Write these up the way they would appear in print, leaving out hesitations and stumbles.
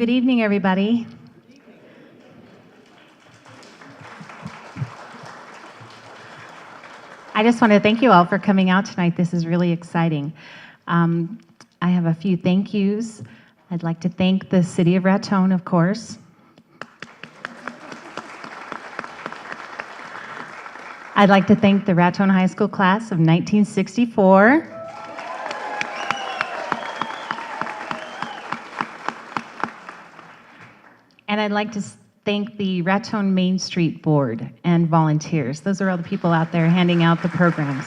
Good evening, everybody. I just want to thank you all for coming out tonight. This is really exciting. I have a few thank yous. I'd like to thank the City of Raton, of course. I'd like to thank the Raton High School class of 1964. And I'd like to thank the Raton Main Street Board and volunteers. Those are all the people out there handing out the programs.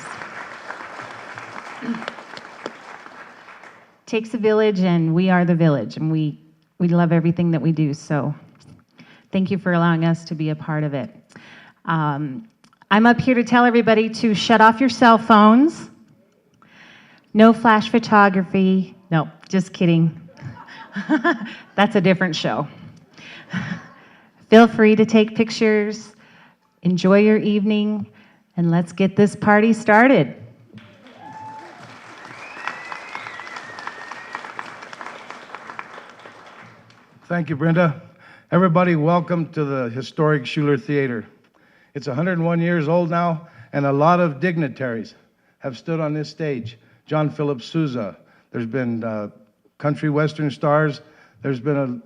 Takes a village, and we are the village, and we love everything that we do, so thank you for allowing us to be a part of it. I'm up here to tell everybody to shut off your cell phones. No flash photography. No, just kidding. That's a different show. Feel free to take pictures, enjoy your evening, and let's get this party started. Thank you, Brenda. Everybody, welcome to the historic Shuler Theater. It's 101 years old now, and a lot of dignitaries have stood on this stage. John Philip Sousa, there's been country western stars, there's been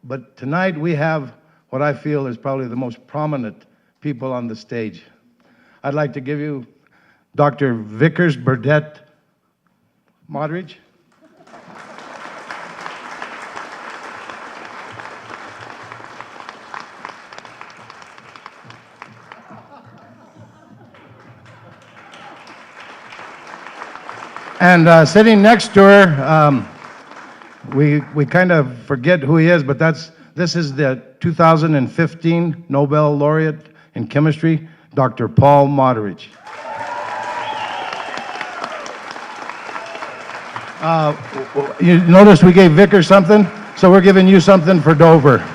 but tonight we have what I feel is probably the most prominent people on the stage. I'd like to give you Dr. Vickers Burdett Modrich. And sitting next to her, we kind of forget who he is, but this is the 2015 Nobel Laureate in Chemistry, Dr. Paul Modrich. You notice we gave Vickers something, so we're giving you something for Dover.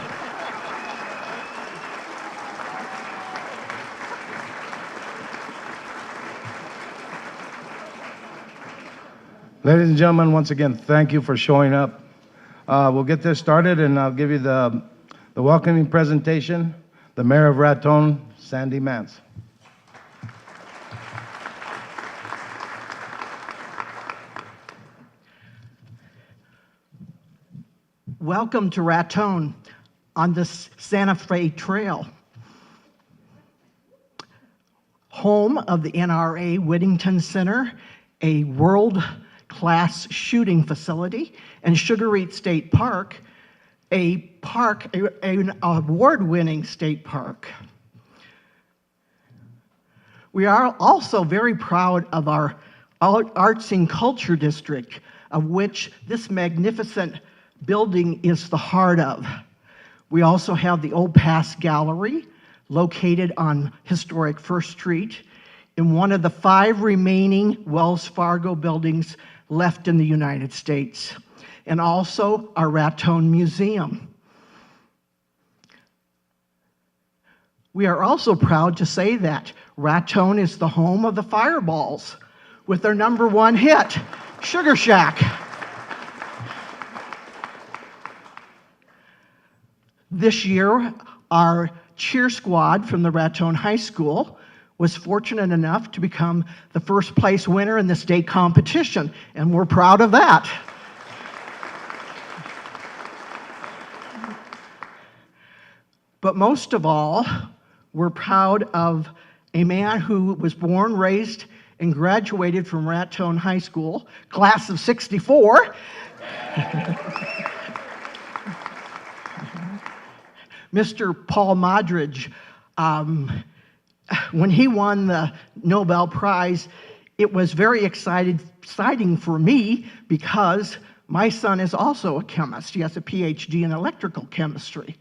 Ladies and gentlemen, once again, thank you for showing up. We'll get this started, and I'll give you the welcoming presentation, the Mayor of Raton, Sandy Mantz. Welcome to Raton on the Santa Fe Trail, home of the NRA Whittington Center, a world-class shooting facility, and Sugar Eat State Park, an award-winning state park. We are also very proud of our Arts and Culture District, of which this magnificent building is the heart of. We also have the Old Pass Gallery, located on historic First Street, in one of the 5 remaining Wells Fargo buildings left in the United States, and also our Raton Museum. We are also proud to say that Raton is the home of the Fireballs, with their #1 hit, Sugar Shack. This year, our cheer squad from the Raton High School was fortunate enough to become the first place winner in the state competition, and we're proud of that. But most of all, we're proud of a man who was born, raised, and graduated from Raton High School, class of '64. Mr. Paul Modrich. When he won the Nobel Prize, it was very exciting for me because my son is also a chemist. He has a PhD in electrical chemistry.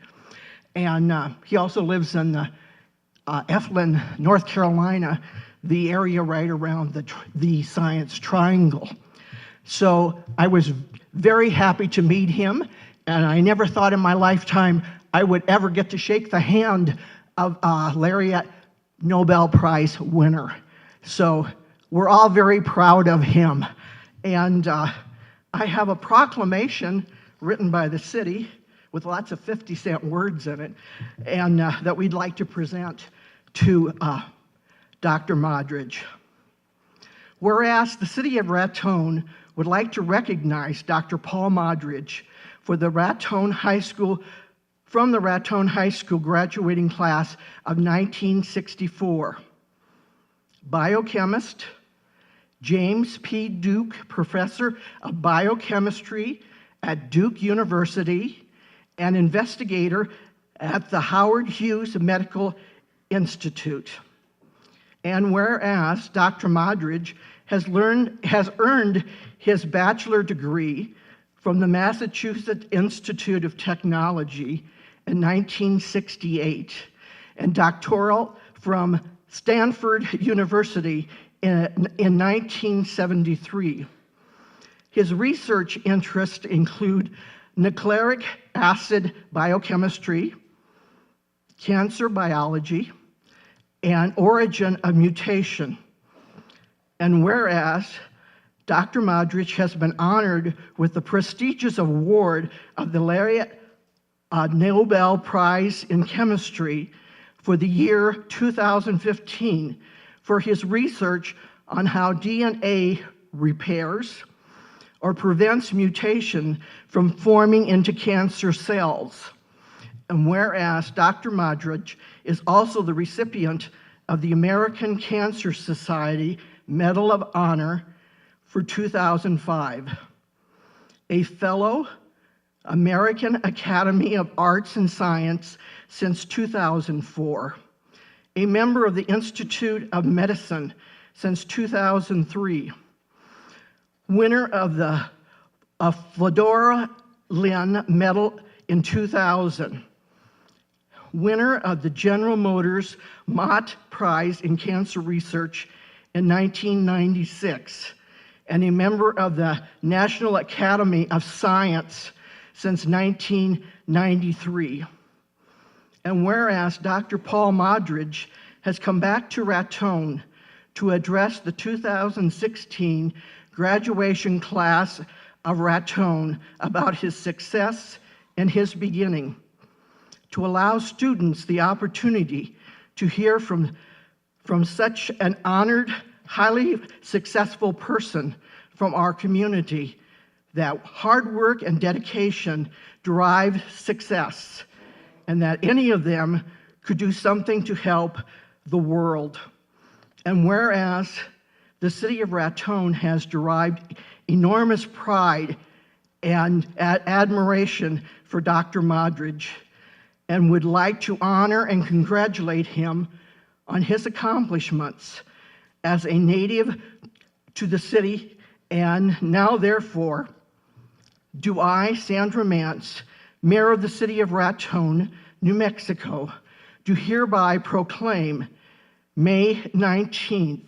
And he also lives in Eflin, North Carolina, the area right around the Science Triangle. So I was very happy to meet him, and I never thought in my lifetime I would ever get to shake the hand of a Laureate Nobel Prize winner. So we're all very proud of him. And I have a proclamation written by the city with lots of 50-cent words in it, and that we'd like to present to Dr. Modrich. Whereas the city of Raton would like to recognize Dr. Paul Modrich for the Raton High School, from the Raton High School graduating class of 1964. Biochemist, James P. Duke Professor of Biochemistry at Duke University, and investigator at the Howard Hughes Medical Institute. And whereas Dr. Modrich has earned his bachelor degree from the Massachusetts Institute of Technology in 1968 and doctoral from Stanford University in 1973. His research interests include nucleic acid biochemistry, cancer biology, and origin of mutation. And whereas Dr. Modrich has been honored with the prestigious award of the Laureate Nobel Prize in Chemistry for the year 2015 for his research on how DNA repairs or prevents mutation from forming into cancer cells. And whereas Dr. Modrich is also the recipient of the American Cancer Society Medal of Honor for 2005, a fellow American Academy of Arts and Science since 2004, a member of the Institute of Medicine since 2003, winner of the Flodora Lynn Medal in 2000, winner of the General Motors Mott Prize in Cancer Research in 1996, and a member of the National Academy of Science since 1993. And whereas Dr. Paul Modrich has come back to Raton to address the 2016 graduation class of Raton about his success and his beginning, to allow students the opportunity to hear from such an honored, highly successful person from our community, that hard work and dedication drive success, and that any of them could do something to help the world. And whereas the city of Raton has derived enormous pride and admiration for Dr. Modrich, and would like to honor and congratulate him on his accomplishments as a native to the city, and now therefore do I, Sandra Mantz, Mayor of the City of Raton, New Mexico, do hereby proclaim May 19th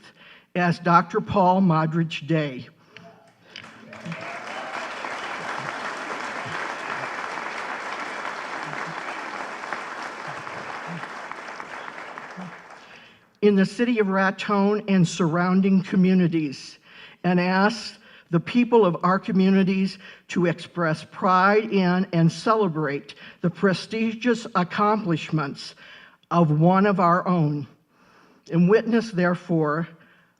as Dr. Paul Modrich Day. In the city of Raton and surrounding communities, and ask the people of our communities to express pride in and celebrate the prestigious accomplishments of one of our own. In witness, therefore,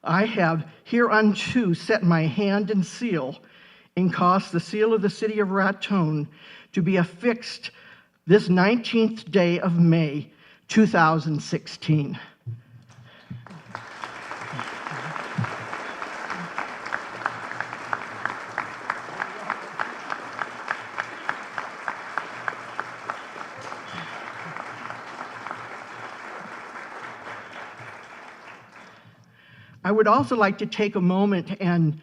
I have hereunto set my hand and seal, and caused the seal of the city of Raton to be affixed this 19th day of May, 2016. I would also like to take a moment and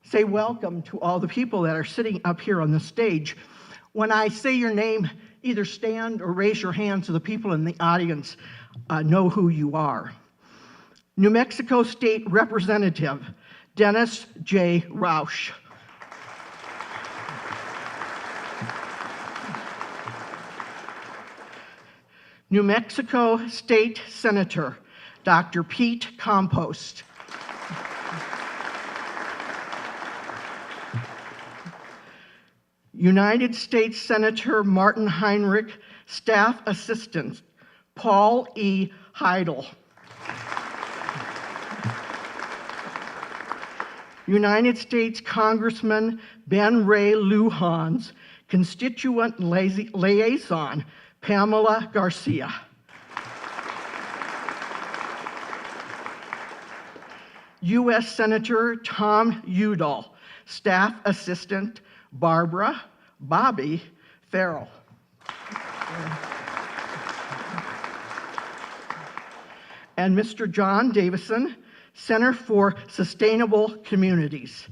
say welcome to all the people that are sitting up here on the stage. When I say your name, either stand or raise your hand so the people in the audience know who you are. New Mexico State Representative Dennis J. Roch. New Mexico State Senator Dr. Pete Compost. United States Senator Martin Heinrich, Staff Assistant Paul E. Haidle. United States Congressman Ben Ray Luján's Constituent Liaison Pamela Garcia. U.S. Senator Tom Udall, Staff Assistant Bobbie Ferrell. And Mr. John Davidson, Center for Sustainable Communities.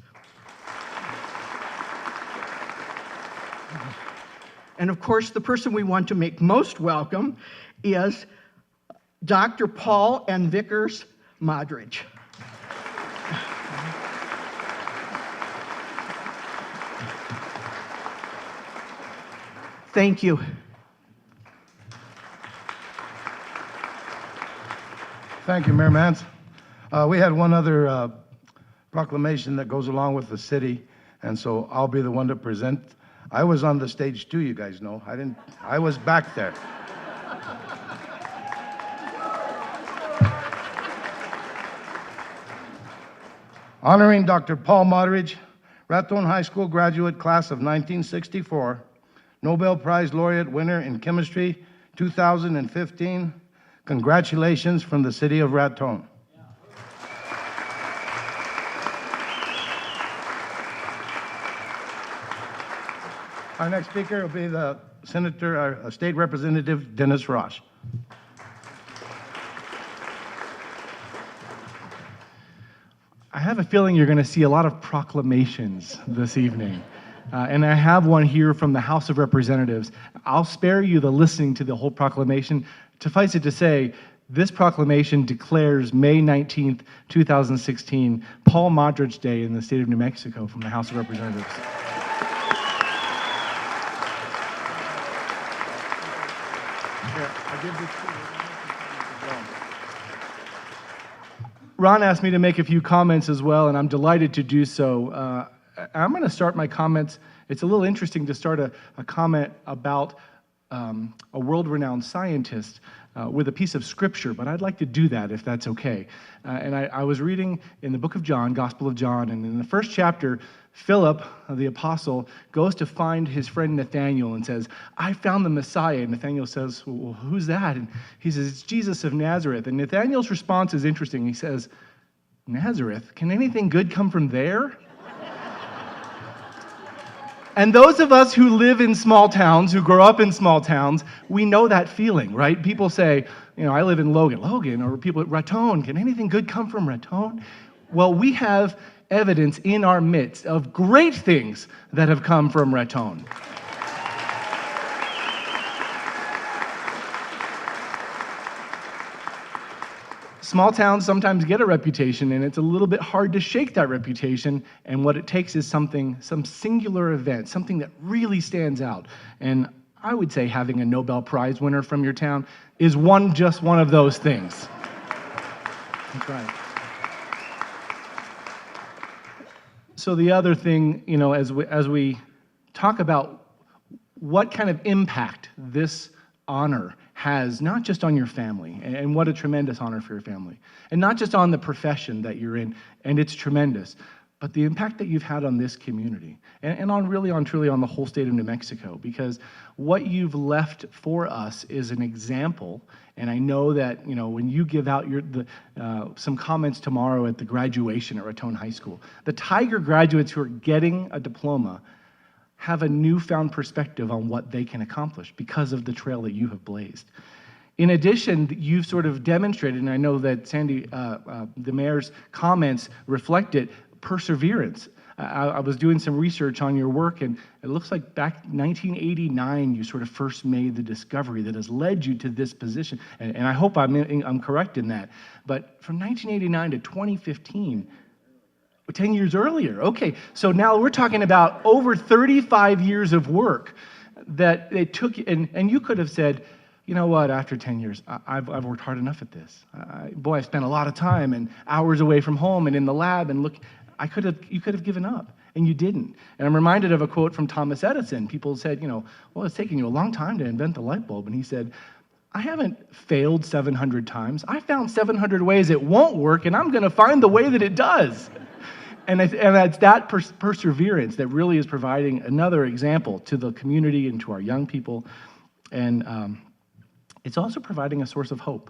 And of course, the person we want to make most welcome is Dr. Paul and Vickers Modrich. Thank you. Thank you, Mayor Mantz. We had one other proclamation that goes along with the city, and so I'll be the one to present. I was on the stage too, you guys know. I was back there. Honoring Dr. Paul Modrich, Raton High School graduate class of 1964, Nobel Prize Laureate winner in Chemistry 2015. Congratulations from the city of Raton. Our next speaker will be the State Representative Dennis Roch. I have a feeling you're going to see a lot of proclamations this evening. And I have one here from the House of Representatives. I'll spare you the listening to the whole proclamation. Suffice it to say, this proclamation declares May 19th, 2016, Paul Modrich Day in the state of New Mexico from the House of Representatives. Ron asked me to make a few comments as well, and I'm delighted to do so. I'm going to start my comments. It's a little interesting to start a comment about a world-renowned scientist with a piece of scripture, but I'd like to do that if that's okay. And I was reading in the book of John, Gospel of John, and in the first chapter, Philip, the apostle, goes to find his friend Nathaniel and says, I found the Messiah. And Nathaniel says, well, who's that? And he says, it's Jesus of Nazareth. And Nathaniel's response is interesting. He says, Nazareth? Can anything good come from there? And those of us who live in small towns, who grow up in small towns, we know that feeling, right? People say, I live in Logan, or people at Raton, can anything good come from Raton? Well, we have evidence in our midst of great things that have come from Raton. Small towns sometimes get a reputation, and it's a little bit hard to shake that reputation, and what it takes is some singular event, something that really stands out. And I would say having a Nobel Prize winner from your town is just one of those things. That's right. So the other thing, as we talk about what kind of impact this honor has, not just on your family, and what a tremendous honor for your family, and not just on the profession that you're in, and it's tremendous, but the impact that you've had on this community, and truly on the whole state of New Mexico, because what you've left for us is an example. And I know that when you give out some comments tomorrow at the graduation at Raton High School, the Tiger graduates who are getting a diploma have a newfound perspective on what they can accomplish because of the trail that you have blazed. In addition, you've sort of demonstrated, and I know that Sandy, the mayor's comments reflect it, perseverance. I was doing some research on your work, and it looks like back 1989 you sort of first made the discovery that has led you to this position, and I hope I'm correct in that. But from 1989 to 2015, 10 years earlier. Okay, so now we're talking about over 35 years of work that it took, and you could have said, you know what, after 10 years, I've worked hard enough at this. I've spent a lot of time and hours away from home and in the lab, and look, you could have given up. and you didn't. And I'm reminded of a quote from Thomas Edison. People said, well, it's taking you a long time to invent the light bulb. And he said, I haven't failed 700 times. I found 700 ways it won't work, and I'm going to find the way that it does. And it's that perseverance that really is providing another example to the community and to our young people. And it's also providing a source of hope,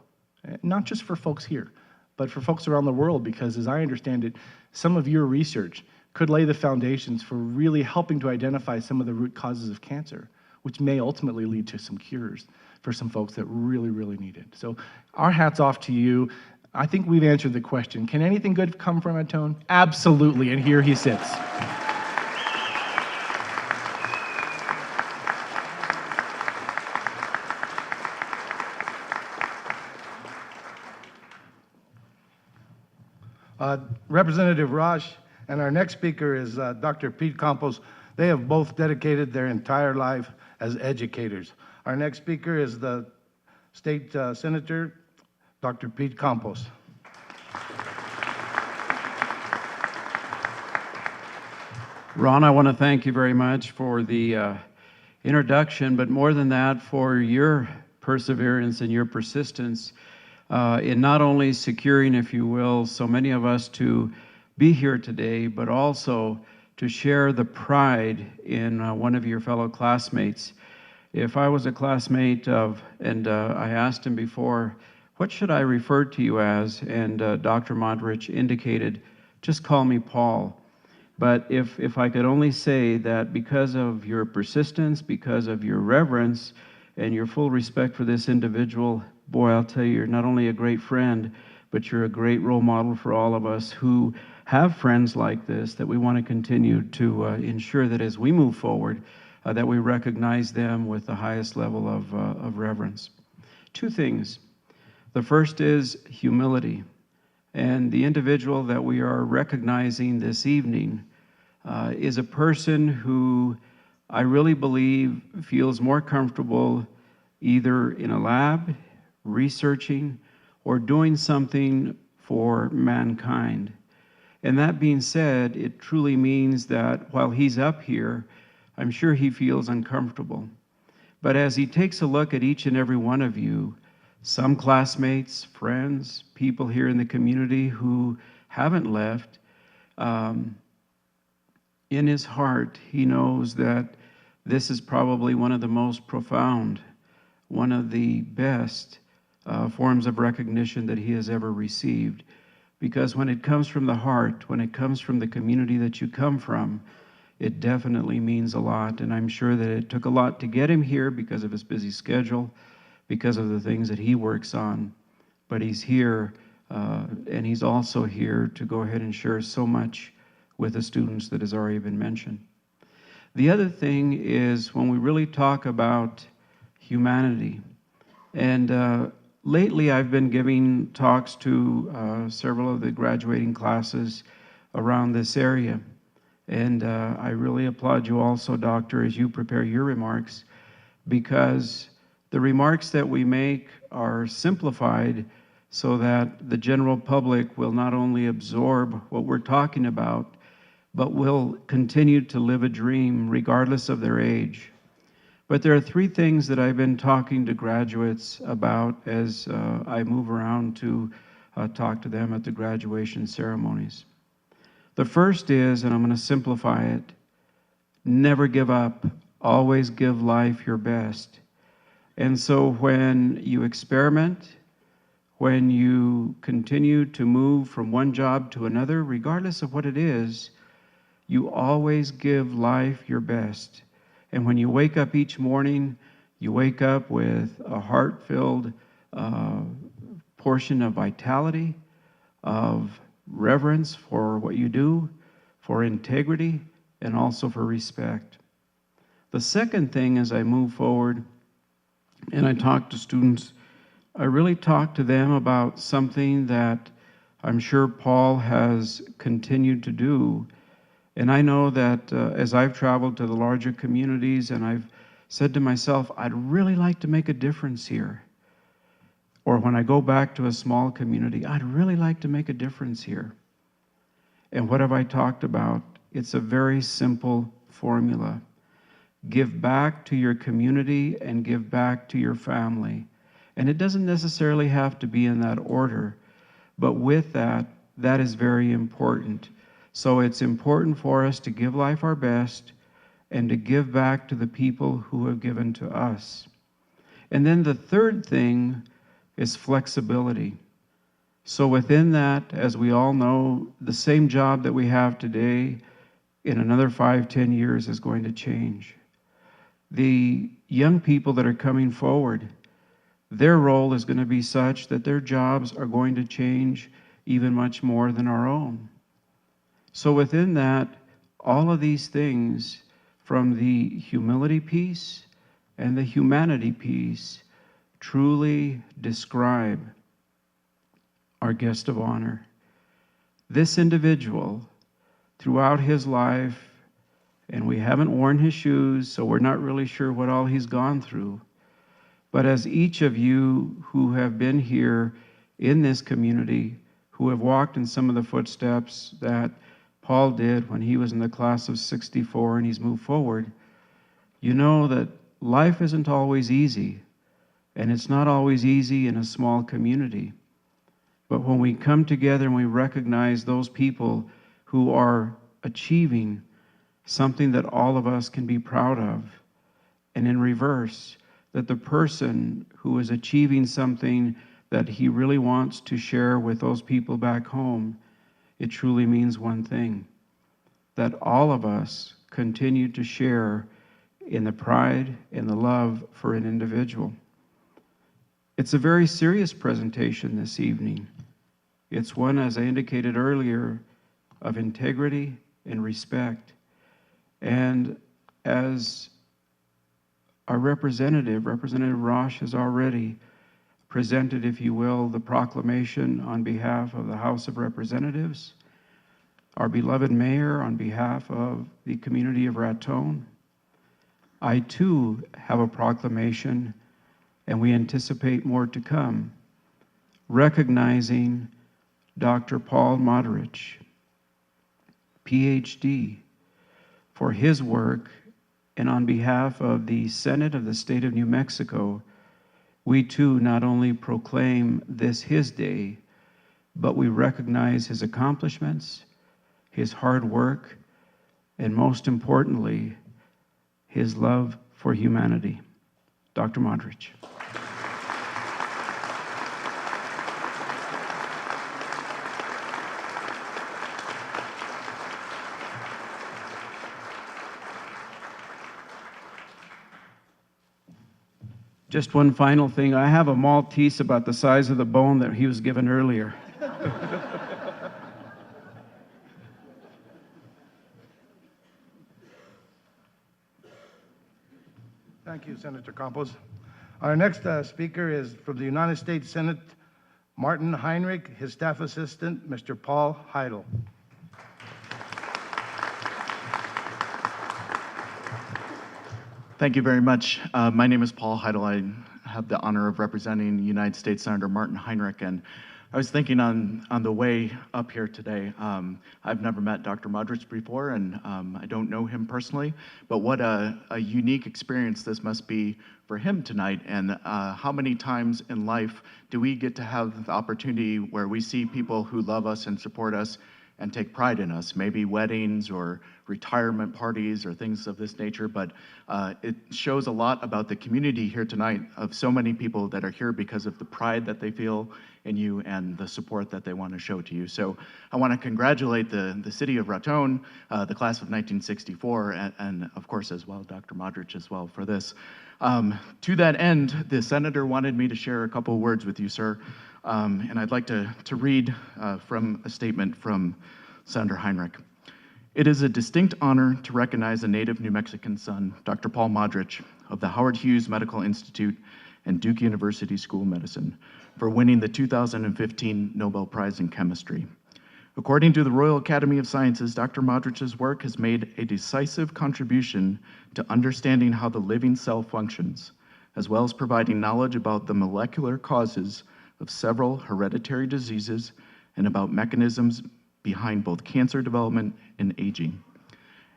not just for folks here, but for folks around the world, because as I understand it, some of your research could lay the foundations for really helping to identify some of the root causes of cancer, which may ultimately lead to some cures for some folks that really, really need it. So our hat's off to you. I think we've answered the question. Can anything good come from Raton? Absolutely, and here he sits. Representative Roch and our next speaker is Dr. Pete Campos. They have both dedicated their entire life as educators. Our next speaker is the State Senator, Dr. Pete Campos. Ron, I want to thank you very much for the introduction, but more than that, for your perseverance and your persistence in not only securing, if you will, so many of us to be here today, but also to share the pride in one of your fellow classmates. If I was a classmate of, and I asked him before, what should I refer to you as? And Dr. Modrich indicated, just call me Paul. But if I could only say that because of your persistence, because of your reverence, and your full respect for this individual, boy, I'll tell you, you're not only a great friend, but you're a great role model for all of us who have friends like this, that we want to continue to ensure that as we move forward, that we recognize them with the highest level of reverence. Two things. The first is humility. And the individual that we are recognizing this evening is a person who I really believe feels more comfortable either in a lab, researching, or doing something for mankind. And that being said, it truly means that while he's up here, I'm sure he feels uncomfortable. But as he takes a look at each and every one of you, some classmates, friends, people here in the community who haven't left, in his heart, he knows that this is probably one of the most profound, one of the best forms of recognition that he has ever received. Because when it comes from the heart, when it comes from the community that you come from, it definitely means a lot. And I'm sure that it took a lot to get him here because of his busy schedule, because of the things that he works on. But he's here, and he's also here to go ahead and share so much with the students that has already been mentioned. The other thing is when we really talk about humanity, and lately I've been giving talks to several of the graduating classes around this area. And I really applaud you also, Doctor, as you prepare your remarks, because the remarks that we make are simplified so that the general public will not only absorb what we're talking about, but will continue to live a dream regardless of their age. But there are three things that I've been talking to graduates about as I move around to talk to them at the graduation ceremonies. The first is, and I'm going to simplify it, never give up, always give life your best. And so when you experiment, when you continue to move from one job to another, regardless of what it is, you always give life your best. And when you wake up each morning, you wake up with a heart-filled portion of vitality, of reverence for what you do, for integrity, and also for respect. The second thing as I move forward and I talk to students, I really talk to them about something that I'm sure Paul has continued to do. And I know that as I've traveled to the larger communities and I've said to myself, I'd really like to make a difference here. Or when I go back to a small community, I'd really like to make a difference here. And what have I talked about? It's a very simple formula. Give back to your community and give back to your family. And it doesn't necessarily have to be in that order, but with that, that is very important. So it's important for us to give life our best and to give back to the people who have given to us. And then the third thing is flexibility. So within that, as we all know, the same job that we have today, in another 5-10 years is going to change. The young people that are coming forward, their role is going to be such that their jobs are going to change even much more than our own. So within that, all of these things, from the humility piece and the humanity piece, truly describe our guest of honor. This individual, throughout his life, and we haven't worn his shoes, so we're not really sure what all he's gone through, but as each of you who have been here in this community, who have walked in some of the footsteps that Paul did when he was in the class of '64 and he's moved forward, you know that life isn't always easy, and it's not always easy in a small community. But when we come together and we recognize those people who are achieving something that all of us can be proud of, and in reverse, that the person who is achieving something that he really wants to share with those people back home, it truly means one thing, that all of us continue to share in the pride and the love for an individual. It's a very serious presentation this evening. It's one, as I indicated earlier, of integrity and respect. And as our Representative Roch, has already presented, if you will, the proclamation on behalf of the House of Representatives, our beloved mayor on behalf of the community of Raton, I too have a proclamation, and we anticipate more to come, recognizing Dr. Paul Modrich, PhD, for his work, and on behalf of the Senate of the state of New Mexico, we too not only proclaim this his day, but we recognize his accomplishments, his hard work, and most importantly, his love for humanity. Dr. Modrich. Just one final thing. I have a Maltese about the size of the bone that he was given earlier. Thank you, Senator Campos. Our next speaker is from the United States Senate, Martin Heinrich, his staff assistant, Mr. Paul Haidle. Thank you very much. My name is Paul Haidle. I have the honor of representing United States Senator Martin Heinrich, and I was thinking on the way up here today, I've never met Dr. Modrich before, and I don't know him personally, but what a unique experience this must be for him tonight, and how many times in life do we get to have the opportunity where we see people who love us and support us and take pride in us, maybe weddings or retirement parties or things of this nature, but it shows a lot about the community here tonight of so many people that are here because of the pride that they feel in you and the support that they want to show to you. So I want to congratulate the city of Raton, the class of 1964, and of course as well, Dr. Modrich as well for this. To that end, the senator wanted me to share a couple words with you, sir, and I'd like to read from a statement from Senator Heinrich. It is a distinct honor to recognize a native New Mexican son, Dr. Paul Modrich of the Howard Hughes Medical Institute and Duke University School of Medicine for winning the 2015 Nobel Prize in Chemistry. According to the Royal Academy of Sciences, Dr. Modrich's work has made a decisive contribution to understanding how the living cell functions, as well as providing knowledge about the molecular causes of several hereditary diseases and about mechanisms behind both cancer development and aging.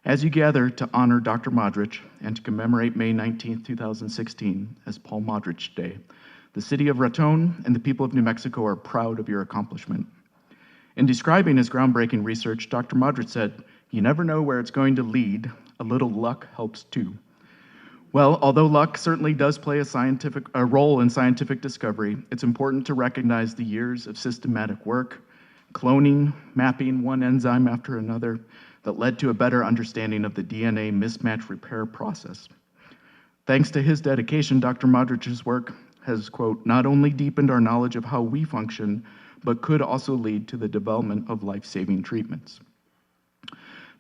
As you gather to honor Dr. Modrich and to commemorate May 19, 2016 as Paul Modrich Day, the city of Raton and the people of New Mexico are proud of your accomplishment. In describing his groundbreaking research, Dr. Modrich said, "You never know where it's going to lead. A little luck helps too." Well, although luck certainly does play a role in scientific discovery, it's important to recognize the years of systematic work, cloning, mapping one enzyme after another, that led to a better understanding of the DNA mismatch repair process. Thanks to his dedication, Dr. Modrich's work has, quote, not only deepened our knowledge of how we function, but could also lead to the development of life-saving treatments.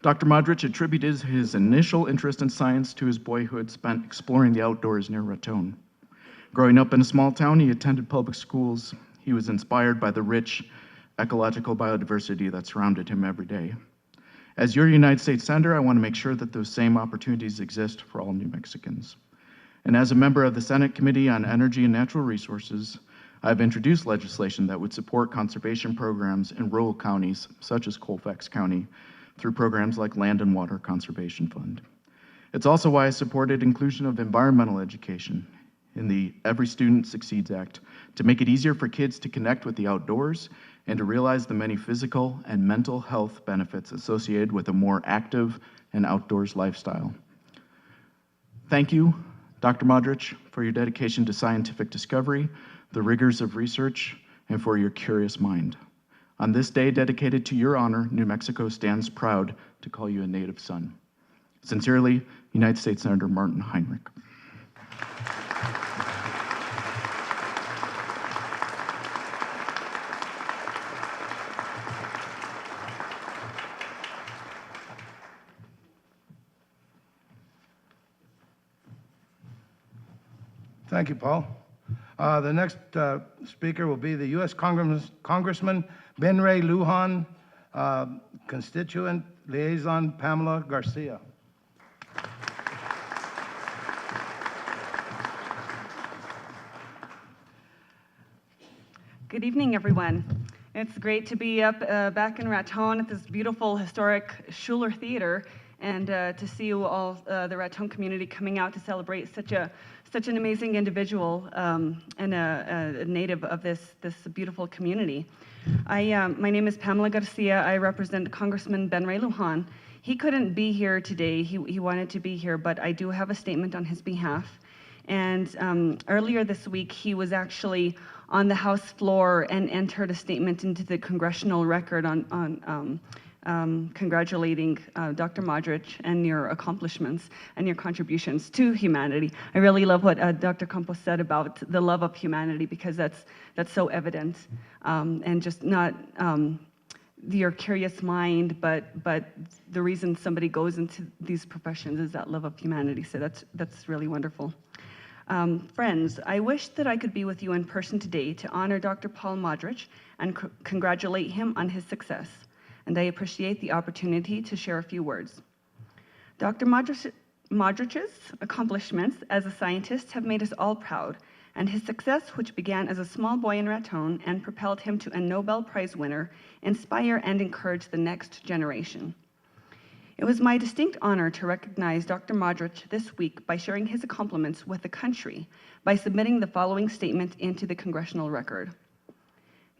Dr. Modrich attributed his initial interest in science to his boyhood spent exploring the outdoors near Raton. Growing up in a small town, he attended public schools. He was inspired by the rich ecological biodiversity that surrounded him every day. As your United States Senator, I want to make sure that those same opportunities exist for all New Mexicans. And as a member of the Senate Committee on Energy and Natural Resources, I've introduced legislation that would support conservation programs in rural counties, such as Colfax County, through programs like Land and Water Conservation Fund. It's also why I supported inclusion of environmental education in the Every Student Succeeds Act to make it easier for kids to connect with the outdoors and to realize the many physical and mental health benefits associated with a more active and outdoors lifestyle. Thank you, Dr. Modrich, for your dedication to scientific discovery, the rigors of research, and for your curious mind. On this day dedicated to your honor, New Mexico stands proud to call you a native son. Sincerely, United States Senator Martin Heinrich. Thank you, Paul. The next speaker will be the U.S. Congressman Ben Ray Luján, Constituent Liaison Pamela Garcia. Good evening, everyone. It's great to be up back in Raton at this beautiful historic Shuler Theater, and to see you all, the Raton community, coming out to celebrate such an amazing individual and a native of this beautiful community. My name is Pamela Garcia. I represent Congressman Ben Ray Luján. He couldn't be here today. He wanted to be here, but I do have a statement on his behalf. And earlier this week, he was actually on the House floor and entered a statement into the congressional record on congratulating Dr. Modrich and your accomplishments and your contributions to humanity. I really love what Dr. Campos said about the love of humanity, because that's so evident, and just not your curious mind, but the reason somebody goes into these professions is that love of humanity. So that's really wonderful. Friends, I wish that I could be with you in person today to honor Dr. Paul Modrich and congratulate him on his success. And I appreciate the opportunity to share a few words. Dr. Modrich's accomplishments as a scientist have made us all proud, and his success, which began as a small boy in Raton and propelled him to a Nobel Prize winner, inspire and encourage the next generation. It was my distinct honor to recognize Dr. Modrich this week by sharing his accomplishments with the country by submitting the following statement into the congressional record.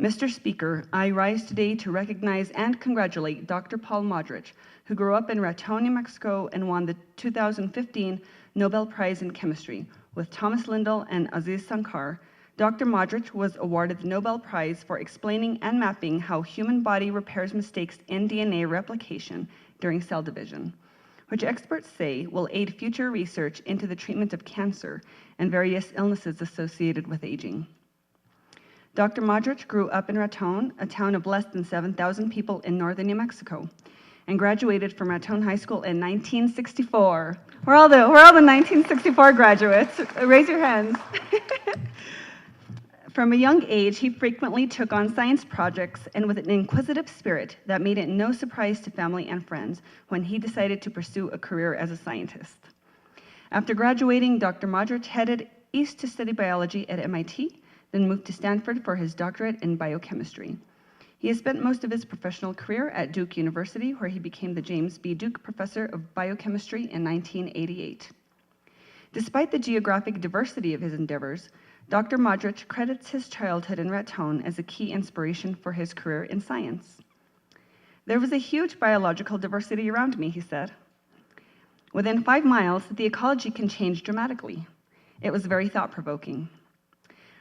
Mr. Speaker, I rise today to recognize and congratulate Dr. Paul Modrich, who grew up in Raton, New Mexico, and won the 2015 Nobel Prize in Chemistry. With Thomas Lindell and Aziz Sankar, Dr. Modrich was awarded the Nobel Prize for explaining and mapping how human body repairs mistakes in DNA replication during cell division, which experts say will aid future research into the treatment of cancer and various illnesses associated with aging. Dr. Modrich grew up in Raton, a town of less than 7,000 people in northern New Mexico, and graduated from Raton High School in 1964. We're all the 1964 graduates. Raise your hands. From a young age, he frequently took on science projects, and with an inquisitive spirit that made it no surprise to family and friends when he decided to pursue a career as a scientist. After graduating, Dr. Modrich headed east to study biology at MIT, then moved to Stanford for his doctorate in biochemistry. He has spent most of his professional career at Duke University, where he became the James B. Duke Professor of Biochemistry in 1988. Despite the geographic diversity of his endeavors, Dr. Modrich credits his childhood in Raton as a key inspiration for his career in science. "There was a huge biological diversity around me," he said. "Within 5 miles, the ecology can change dramatically. It was very thought-provoking.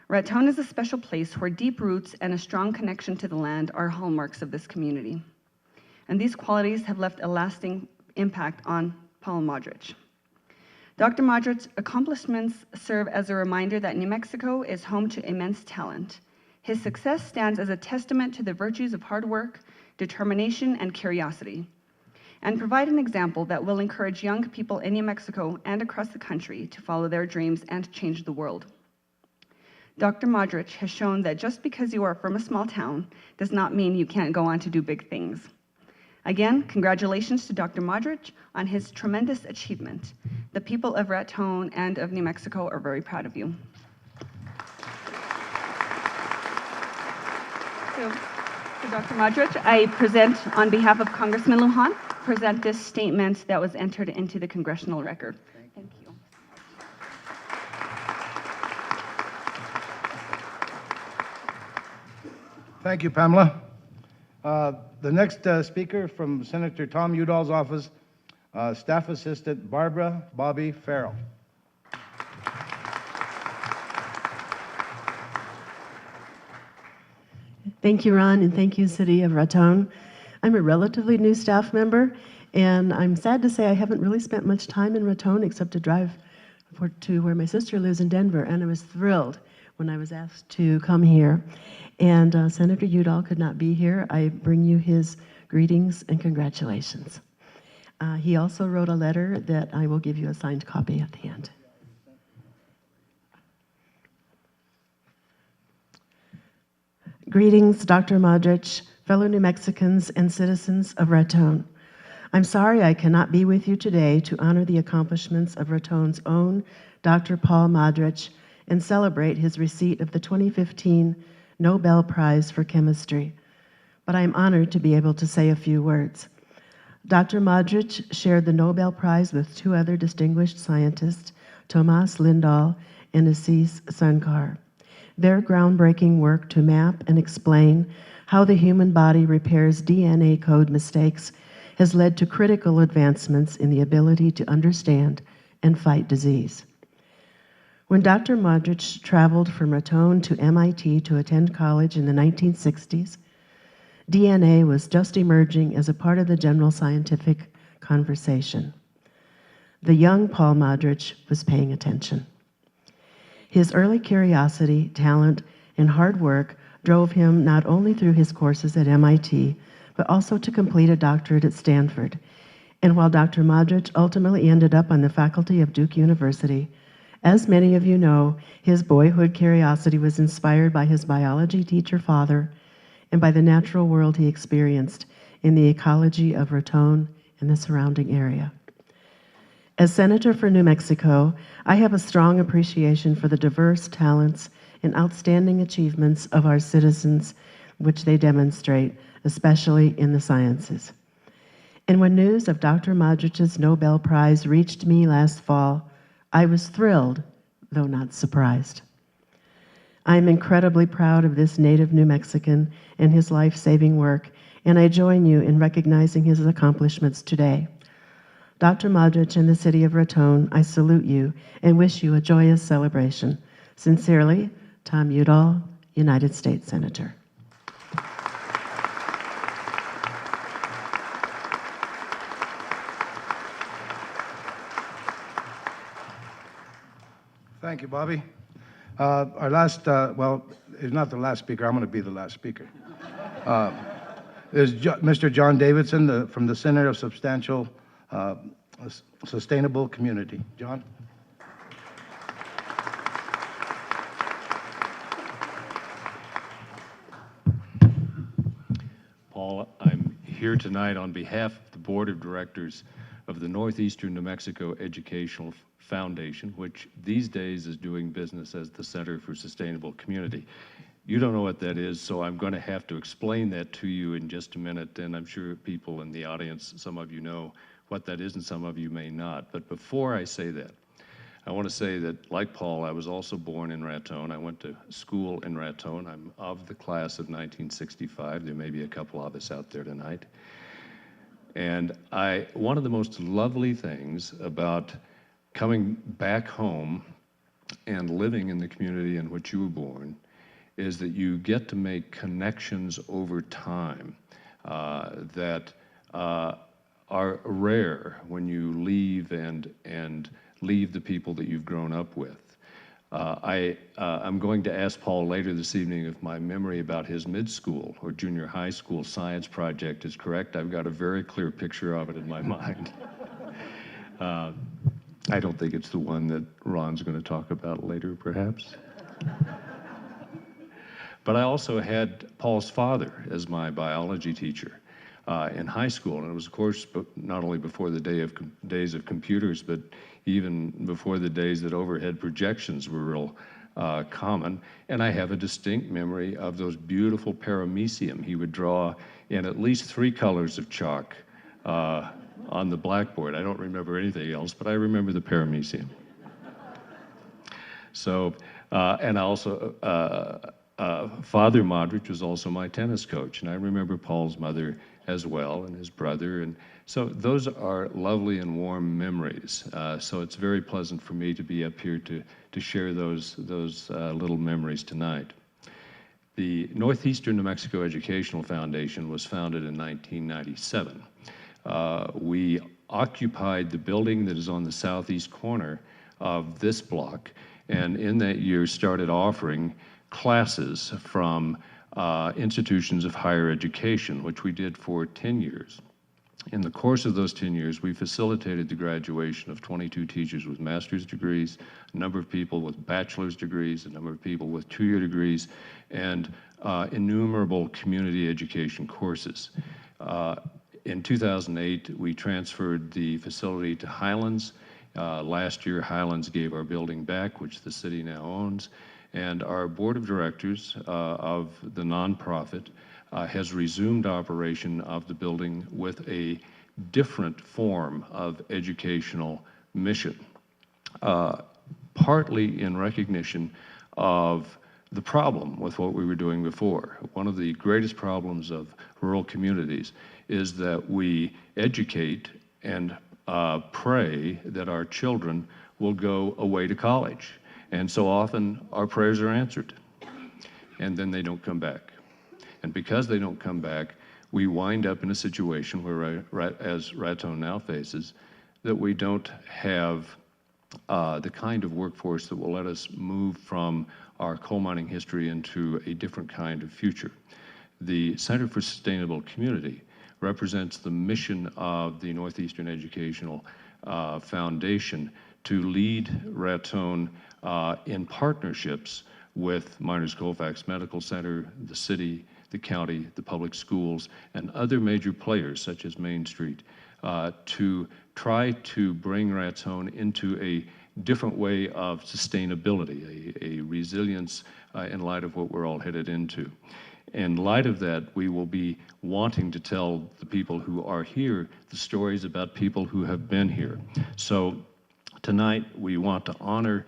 Raton is a special place where deep roots and a strong connection to the land are hallmarks of this community. And these qualities have left a lasting impact on Paul Modrich. Dr. Modrich's accomplishments serve as a reminder that New Mexico is home to immense talent. His success stands as a testament to the virtues of hard work, determination, and curiosity, and provide an example that will encourage young people in New Mexico and across the country to follow their dreams and change the world. Dr. Modrich has shown that just because you are from a small town does not mean you can't go on to do big things. Again, congratulations to Dr. Modrich on his tremendous achievement. The people of Raton and of New Mexico are very proud of you." So, Dr. Modrich, I present on behalf of Congressman Luján, present this statement that was entered into the congressional record. Thank you. Thank you, Pamela. The next speaker from Senator Tom Udall's office, Staff Assistant Barbara Bobbie Ferrell. Thank you, Ron, and thank you, City of Raton. I'm a relatively new staff member, and I'm sad to say I haven't really spent much time in Raton except to drive to where my sister lives in Denver, and I was thrilled when I was asked to come here. And Senator Udall could not be here. I bring you his greetings and congratulations. He also wrote a letter that I will give you a signed copy at the end. Greetings, Dr. Modrich, fellow New Mexicans, and citizens of Raton. I'm sorry I cannot be with you today to honor the accomplishments of Raton's own Dr. Paul Modrich and celebrate his receipt of the 2015 Nobel Prize for Chemistry, but I am honored to be able to say a few words. Dr. Modrich shared the Nobel Prize with 2 other distinguished scientists, Tomas Lindahl and Assis Sankar. Their groundbreaking work to map and explain how the human body repairs DNA code mistakes has led to critical advancements in the ability to understand and fight disease. When Dr. Modrich traveled from Raton to MIT to attend college in the 1960s, DNA was just emerging as a part of the general scientific conversation. The young Paul Modrich was paying attention. His early curiosity, talent, and hard work drove him not only through his courses at MIT, but also to complete a doctorate at Stanford. And while Dr. Modrich ultimately ended up on the faculty of Duke University, as many of you know, his boyhood curiosity was inspired by his biology teacher father and by the natural world he experienced in the ecology of Raton and the surrounding area. As Senator for New Mexico, I have a strong appreciation for the diverse talents and outstanding achievements of our citizens, which they demonstrate, especially in the sciences. And when news of Dr. Modrich's Nobel Prize reached me last fall, I was thrilled, though not surprised. I am incredibly proud of this native New Mexican and his life-saving work, and I join you in recognizing his accomplishments today. Dr. Modrich and the City of Raton, I salute you and wish you a joyous celebration. Sincerely, Tom Udall, United States Senator. Thank you, Bobbie. Our last, well, he's not the last speaker. I'm going to be the last speaker. Is Mr. John Davidson from the Center of Sustainable Community. John? Paul, I'm here tonight on behalf of the Board of Directors of the Northeastern New Mexico Educational Foundation, which these days is doing business as the Center for Sustainable Community. You don't know what that is, so I'm going to have to explain that to you in just a minute, and I'm sure people in the audience, some of you know what that is and some of you may not. But before I say that, I want to say that, like Paul, I was also born in Raton. I went to school in Raton. I'm of the class of 1965. There may be a couple of us out there tonight. And one of the most lovely things about coming back home and living in the community in which you were born is that you get to make connections over time that are rare when you leave and leave the people that you've grown up with. I'm going to ask Paul later this evening if my memory about his mid-school or junior high school science project is correct. I've got a very clear picture of it in my mind. I don't think it's the one that Ron's going to talk about later, perhaps. But I also had Paul's father as my biology teacher in high school, and it was, of course, not only before the days of computers, but even before the days that overhead projections were real common. And I have a distinct memory of those beautiful paramecium he would draw in at least 3 colors of chalk on the blackboard. I don't remember anything else, but I remember the paramecium. So, and also, Father Modrich was also my tennis coach, and I remember Paul's mother as well, and his brother, and so those are lovely and warm memories. So it's very pleasant for me to be up here to share those little memories tonight. The Northeastern New Mexico Educational Foundation was founded in 1997. We occupied the building that is on the southeast corner of this block, and in that year started offering classes from institutions of higher education, which we did for 10 years. In the course of those 10 years, we facilitated the graduation of 22 teachers with master's degrees, a number of people with bachelor's degrees, a number of people with 2-year degrees, and innumerable community education courses. In 2008, we transferred the facility to Highlands. Last year, Highlands gave our building back, which the city now owns. And our board of directors of the nonprofit has resumed operation of the building with a different form of educational mission, partly in recognition of the problem with what we were doing before. One of the greatest problems of rural communities is that we educate and pray that our children will go away to college. And so often our prayers are answered, and then they don't come back. And because they don't come back, we wind up in a situation where, as Raton now faces, that we don't have the kind of workforce that will let us move from our coal mining history into a different kind of future. The Center for Sustainable Community represents the mission of the Northeastern Educational Foundation to lead Raton in partnerships with Miners Colfax Medical Center, the city, the county, the public schools, and other major players such as Main Street to try to bring Raton into a different way of sustainability, a resilience in light of what we're all headed into. In light of that, we will be wanting to tell the people who are here the stories about people who have been here. So tonight, we want to honor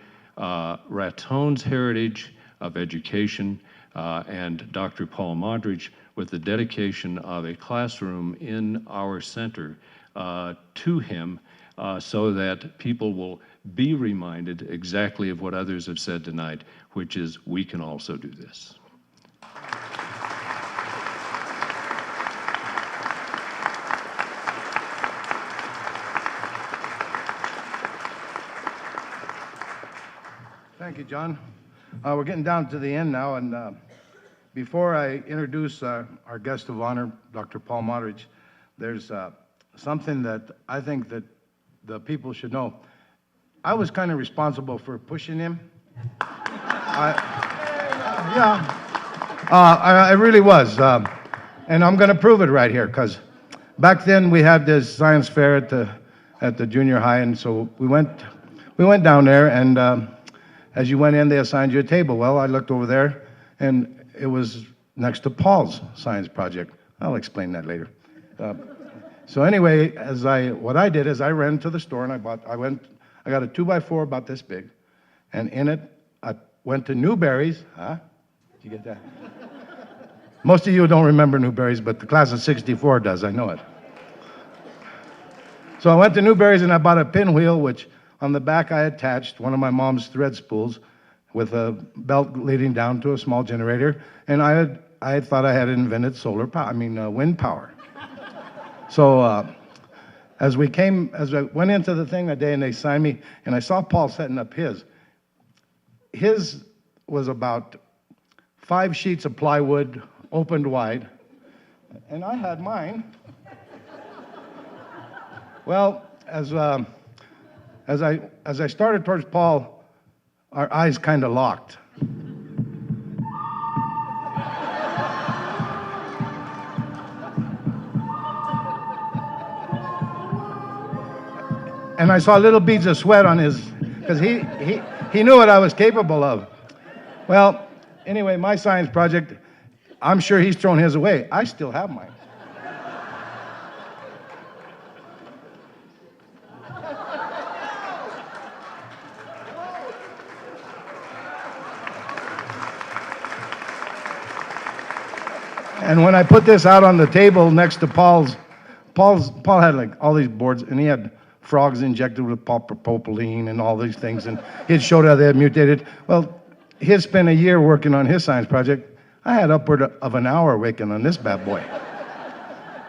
Raton's heritage of education and Dr. Paul Modrich with the dedication of a classroom in our center to him so that people will be reminded exactly of what others have said tonight, which is we can also do this. Thank you, John. We're getting down to the end now, and before I introduce our guest of honor, Dr. Paul Modrich, there's something that I think that the people should know. I was kind of responsible for pushing him. I really was, and I'm going to prove it right here, because back then we had this science fair at the junior high, and so we went down there, and as you went in, they assigned you a table. Well, I looked over there, and it was next to Paul's science project. I'll explain that later. So anyway, what I did is I ran to the store and I got a 2x4 about this big, and in it I went to Newberry's. Huh? Did you get that? Most of you don't remember Newberry's, but the class of '64 does. I know it. So I went to Newberry's and I bought a pinwheel, which on the back I attached one of my mom's thread spools with a belt leading down to a small generator, and I thought I had invented wind power. So as I went into the thing that day and they signed me, and I saw Paul setting up his. His was about 5 sheets of plywood opened wide, and I had mine. Well, as I started towards Paul, our eyes kind of locked. And I saw little beads of sweat on his, because he knew what I was capable of. Well, anyway, my science project, I'm sure he's thrown his away. I still have mine. And when I put this out on the table next to Paul had like all these boards, and he had frogs injected with propylene and all these things, and he showed how they had mutated. Well, he had spent a year working on his science project. I had upward of an hour working on this bad boy.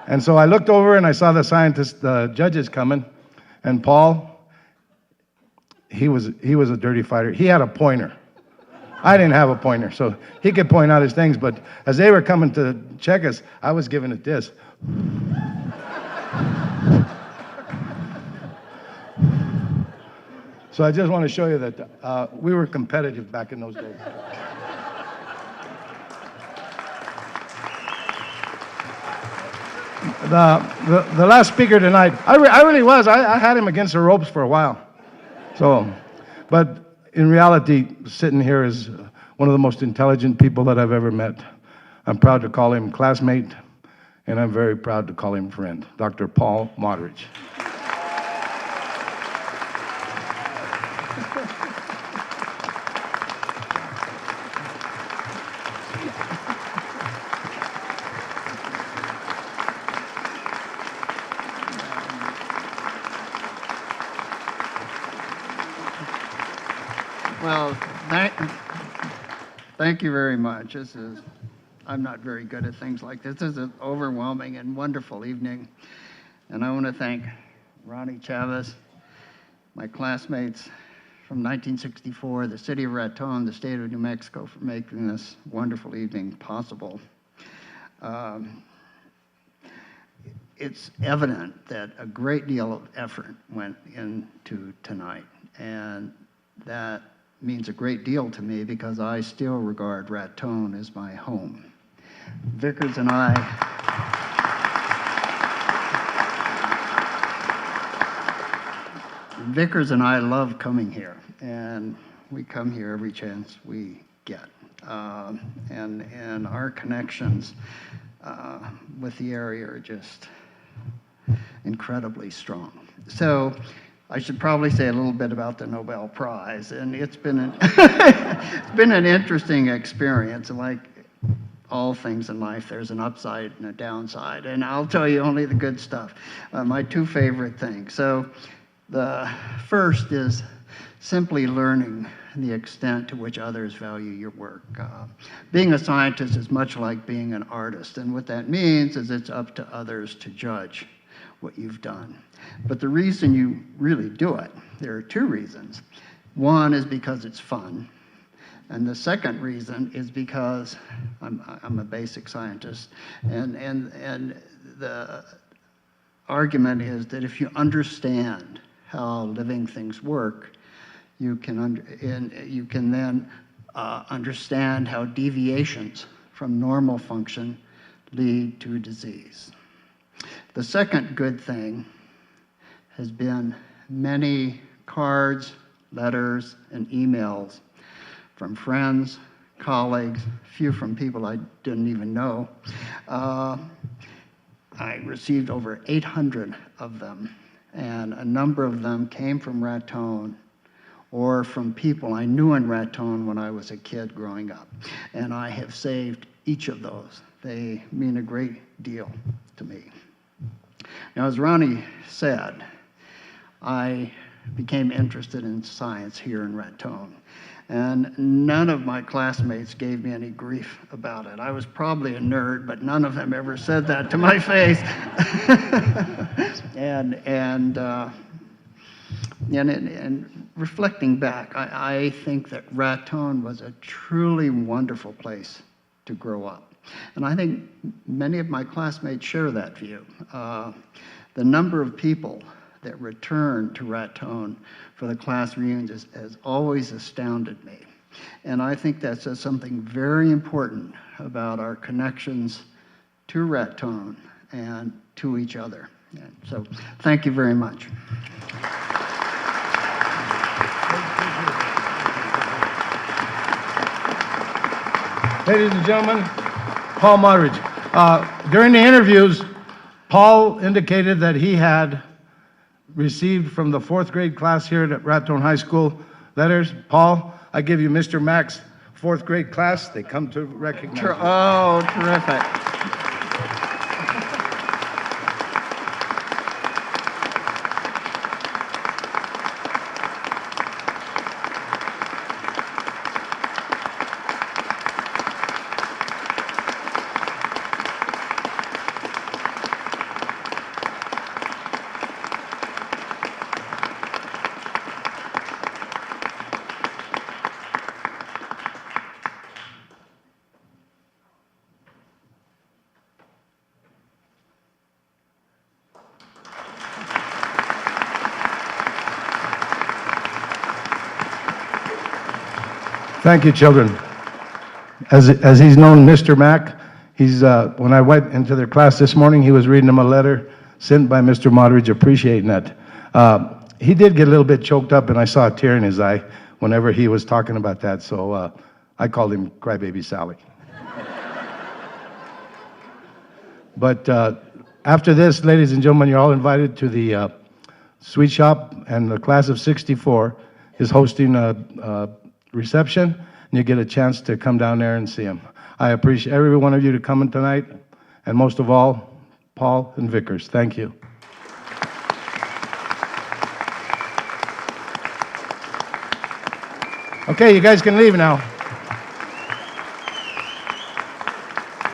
And so I looked over and I saw the judges coming, and Paul, he was a dirty fighter. He had a pointer. I didn't have a pointer, so he could point out his things, but as they were coming to check us, I was giving it this. So I just want to show you that we were competitive back in those days. The last speaker tonight, I really was. I had him against the ropes for a while. So, but in reality, sitting here is one of the most intelligent people that I've ever met. I'm proud to call him classmate, and I'm very proud to call him friend, Dr. Paul Modrich. Well, thank you very much. I'm not very good at things like this. This is an overwhelming and wonderful evening. And I want to thank Ronnie Chavez, my classmates from 1964, the city of Raton, the state of New Mexico, for making this wonderful evening possible. It's evident that a great deal of effort went into tonight, and that means a great deal to me because I still regard Raton as my home. Vickers and I love coming here, and we come here every chance we get. And our connections with the area are just incredibly strong. So I should probably say a little bit about the Nobel Prize, and it's been an interesting experience. Like all things in life, there's an upside and a downside, and I'll tell you only the good stuff. My 2 favorite things. So the first is simply learning the extent to which others value your work. Being a scientist is much like being an artist, and what that means is it's up to others to judge what you've done. But the reason you really do it, there are 2 reasons. One is because it's fun, and the second reason is because I'm a basic scientist, and the argument is that if you understand how living things work, you can then understand how deviations from normal function lead to disease. The second good thing has been many cards, letters, and emails from friends, colleagues, a few from people I didn't even know. I received over 800 of them, and a number of them came from Raton or from people I knew in Raton when I was a kid growing up. And I have saved each of those. They mean a great deal to me. Now, as Ronnie said, I became interested in science here in Raton. And none of my classmates gave me any grief about it. I was probably a nerd, but none of them ever said that to my face. and reflecting back, I think that Raton was a truly wonderful place to grow up. And I think many of my classmates share that view. The number of people that return to Raton for the class reunions has always astounded me. And I think that says something very important about our connections to Raton and to each other. And so thank you very much. Ladies and gentlemen, Paul Modrich. During the interviews, Paul indicated that he had received from the 4th grade class here at Raton High School letters. Paul, I give you Mr. Mack's 4th grade class. They come to recognize you. Oh, terrific. Thank you, children. As he's known Mr. Mack, when I went into their class this morning, he was reading them a letter sent by Mr. Modrich, appreciating it. He did get a little bit choked up, and I saw a tear in his eye whenever he was talking about that, so I called him Crybaby Sally. But after this, ladies and gentlemen, you're all invited to the sweet shop, and the class of '64 is hosting a reception, and you get a chance to come down there and see him. I appreciate every one of you to coming tonight, and most of all, Paul and Vickers. Thank you. Okay, you guys can leave now.